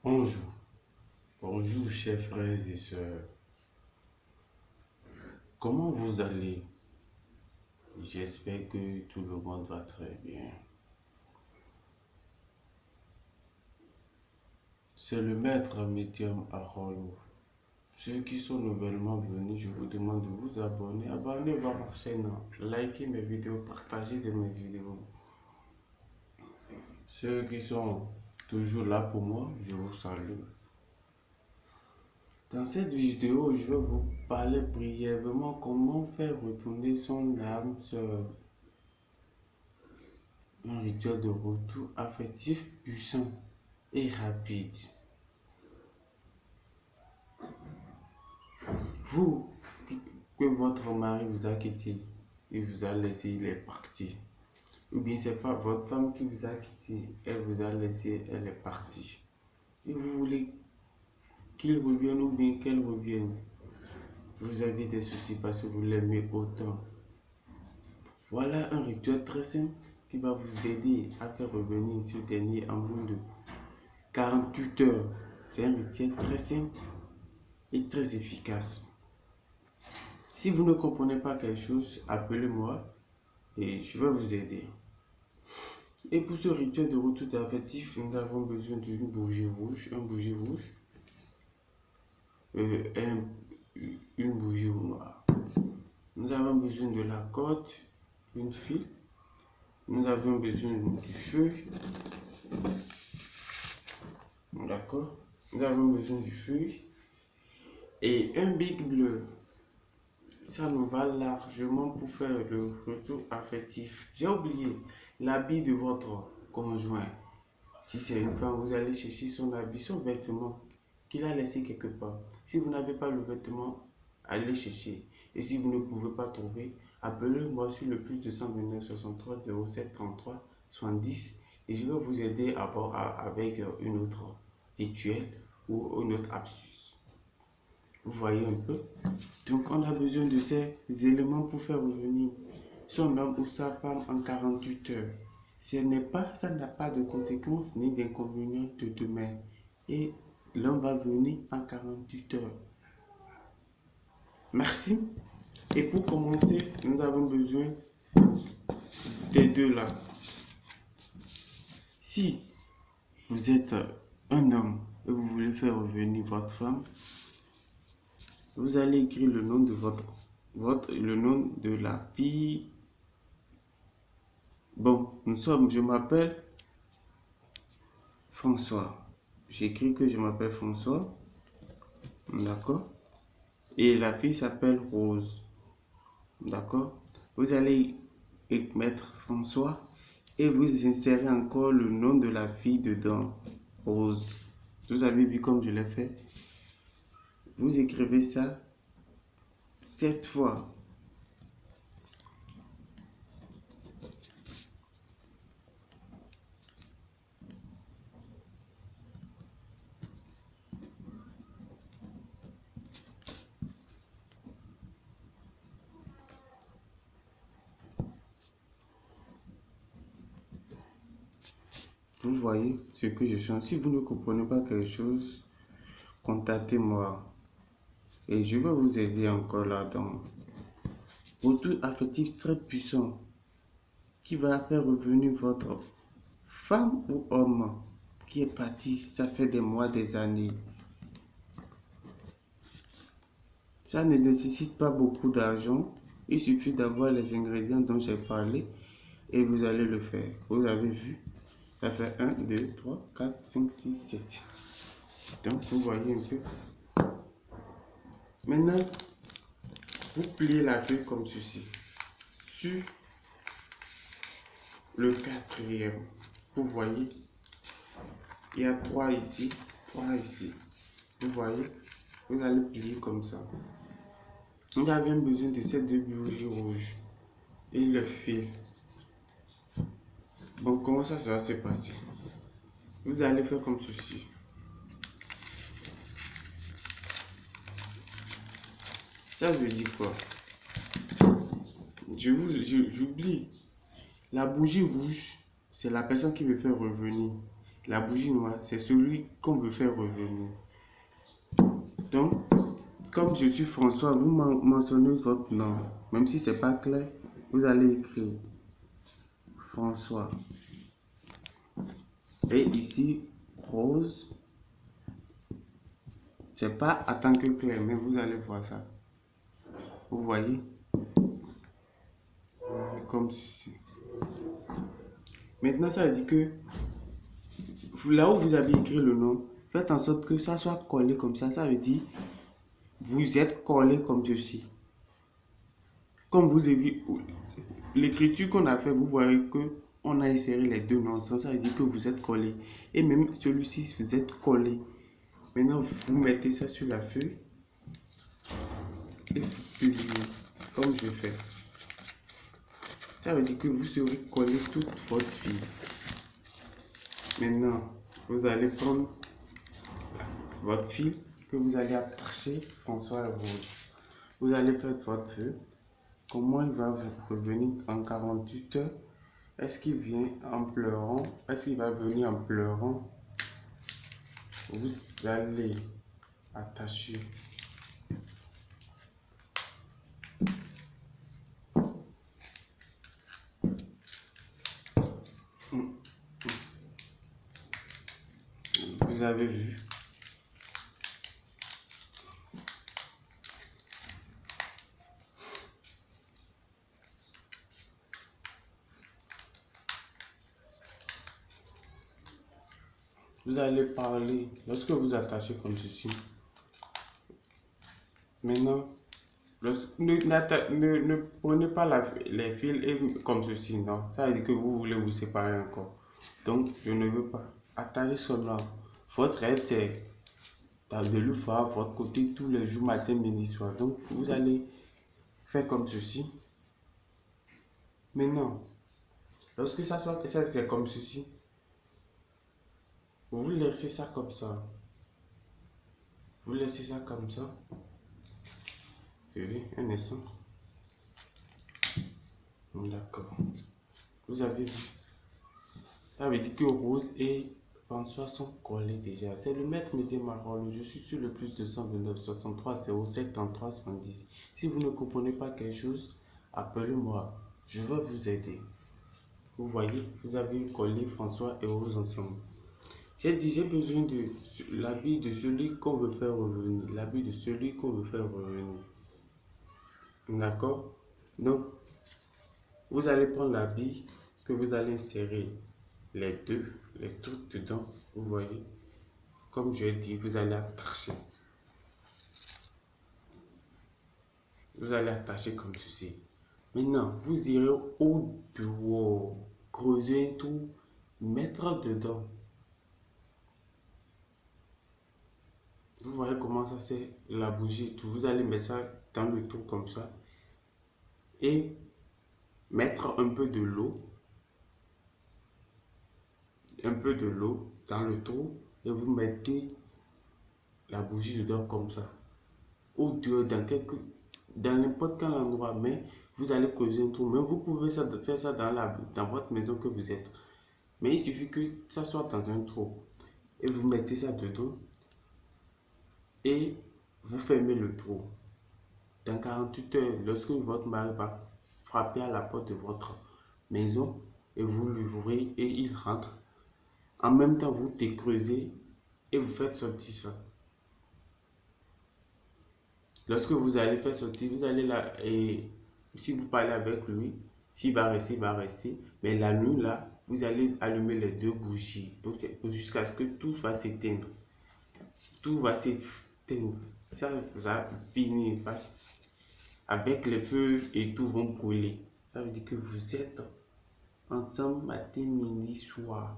Bonjour, bonjour chers frères et sœurs. Comment vous allez? J'espère que tout le monde va très bien. C'est le maître médium Harold. Ceux qui sont nouvellement venus, je vous demande de vous abonner. Abonnez-vous à ma chaîne, likez mes vidéos, partagez de mes vidéos. Ceux qui sont toujours là pour moi, je vous salue. Dans cette vidéo, je vais vous parler brièvement comment faire retourner son âme sœur. Un rituel de retour affectif puissant et rapide. Vous, que votre mari vous a quitté, il vous a laissé, il est parti. Ou bien c'est pas votre femme qui vous a quitté, elle vous a laissé, elle est partie. Et vous voulez qu'il revienne ou bien qu'elle revienne. Vous avez des soucis parce que vous l'aimez autant. Voilà un rituel très simple qui va vous aider à faire revenir ce dernier en moins de 48 heures. C'est un rituel très simple et très efficace. Si vous ne comprenez pas quelque chose, appelez-moi et je vais vous aider. Et pour ce rituel de retour affectif, nous avons besoin d'une bougie rouge, une bougie noire. Nous avons besoin de la corde, une fil. Nous avons besoin du feu. D'accord? Nous avons besoin du feu et un bic bleu. Ça nous va largement pour faire le retour affectif. J'ai oublié l'habit de votre conjoint. Si c'est une femme, vous allez chercher son habit, son vêtement qu'il a laissé quelque part. Si vous n'avez pas le vêtement, allez chercher. Et si vous ne pouvez pas trouver, appelez-moi sur le plus 229 63 07 33 70 et je vais vous aider avec une autre rituel ou une autre astuce. Vous voyez un peu? Donc on a besoin de ces éléments pour faire revenir son homme ou sa femme en 48 heures. Ça n'a pas de conséquences ni d'inconvénients de demain. Et l'homme va venir en 48 heures. Merci. Et pour commencer, nous avons besoin des deux là. Si vous êtes un homme et vous voulez faire revenir votre femme, vous allez écrire le nom de le nom de la fille. Bon, je m'appelle François. J'écris que je m'appelle François. D'accord? Et la fille s'appelle Rose. D'accord? Vous allez mettre François et vous insérez encore le nom de la fille dedans. Rose. Vous avez vu comme je l'ai fait? Vous écrivez ça 7 fois. Vous voyez ce que je chante. Si vous ne comprenez pas quelque chose, contactez-moi. Et je vais vous aider encore là-dedans. Retour affectif très puissant qui va faire revenir votre femme ou homme qui est parti, ça fait des mois, des années. Ça ne nécessite pas beaucoup d'argent. Il suffit d'avoir les ingrédients dont j'ai parlé et vous allez le faire. Vous avez vu? Ça fait 1, 2, 3, 4, 5, 6, 7. Donc, vous voyez un peu. Maintenant, vous pliez la feuille comme ceci. Sur le quatrième, vous voyez, il y a 3 ici, 3 ici. Vous voyez, vous allez plier comme ça. Nous avons besoin de ces deux bougies rouges et le fil. Bon, comment ça va se passer? Vous allez faire comme ceci. Ça veut dire quoi? J'oublie. La bougie rouge, c'est la personne qui veut faire revenir. La bougie noire, c'est celui qu'on veut faire revenir. Donc, comme je suis François, vous mentionnez votre nom. Même si c'est pas clair, vous allez écrire François. Et ici, Rose. C'est pas en tant que clair, mais vous allez voir ça. Vous voyez? Comme ceci. Maintenant, ça veut dire que là où vous avez écrit le nom, faites en sorte que ça soit collé comme ça. Ça veut dire vous êtes collé comme ceci. Comme vous avez vu, l'écriture qu'on a fait, vous voyez que on a inséré les deux noms ensemble. Ça veut dire que vous êtes collé. Et même celui-ci, vous êtes collé. Maintenant, vous mettez ça sur la feuille et vous publiez comme je fais. Ça veut dire que vous serez collé toute votre vie. Maintenant, vous allez prendre votre fil que vous allez attacher François Rose. Vous allez faire votre feu. Comment il va vous revenir en 48 heures? Est-ce qu'il vient en pleurant? Est-ce qu'il va venir en pleurant? Vous allez attacher vous avez vu. Vous allez parler lorsque vous attachez comme ceci. Maintenant, ne prenez pas les fils comme ceci, non. Ça veut dire que vous voulez vous séparer encore. Donc, je ne veux pas. Attachez seulement. Votre rêve, c'est de le voir à votre côté tous les jours, matin, midi, soir. Donc, vous allez faire comme ceci. Maintenant, lorsque ça soit c'est comme ceci, vous laissez ça comme ça. Vous laissez ça comme ça. Un instant. D'accord. Vous avez vu. Ça veut dire que Rose et François sont collés déjà. C'est le maître Médé Marol. Je suis sur le plus de 129 63 07 33 70. Si vous ne comprenez pas quelque chose, appelez-moi. Je vais vous aider. Vous voyez, vous avez collé François et Rose ensemble. J'ai dit, j'ai besoin de l'habit de celui qu'on veut faire revenir. L'habit de celui qu'on veut faire revenir. D'accord? Donc, vous allez prendre l'habit que vous allez insérer les trucs dedans. Vous voyez? Comme je l'ai dit, vous allez attacher. Vous allez attacher comme ceci. Maintenant, vous irez au bureau, creuser tout, mettre dedans. Vous voyez comment ça c'est la bougie, tout. Vous allez mettre ça dans le trou comme ça et mettre un peu de l'eau dans le trou et vous mettez la bougie dedans comme ça. Ou dans n'importe quel endroit, mais vous allez creuser un trou. Même vous pouvez faire ça dans votre maison que vous êtes. Mais il suffit que ça soit dans un trou et vous mettez ça dedans et vous fermez le trou. Dans 48 heures, lorsque votre mari va frapper à la porte de votre maison et vous l'ouvrez et il rentre, en même temps vous décreusez et vous faites sortir ça. Lorsque vous allez faire sortir, vous allez là et si vous parlez avec lui, s'il va rester, il va rester. Mais la nuit là, vous allez allumer les deux bougies jusqu'à ce que tout va s'éteindre. Tout va s'éteindre. Ça va finir avec les feux et tout vont brûler. Ça veut dire que vous êtes ensemble matin, midi, soir.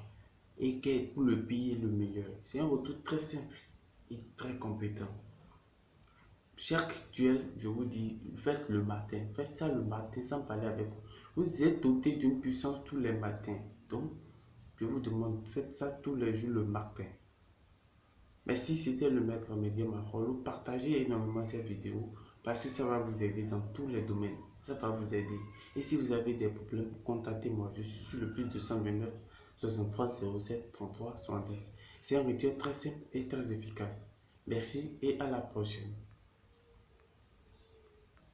Et que pour le pire le meilleur. C'est un retour très simple et très compétent. Chaque rituel, je vous dis, faites le matin. Faites ça le matin sans parler avec vous. Vous êtes doté d'une puissance tous les matins. Donc, je vous demande, faites ça tous les jours le matin. Merci, c'était le maître Médé Marol. Partagez énormément cette vidéo parce que ça va vous aider dans tous les domaines. Ça va vous aider. Et si vous avez des problèmes, contactez-moi. Je suis sur le plus de 129 63 07 33 70. C'est un rituel très simple et très efficace. Merci et à la prochaine.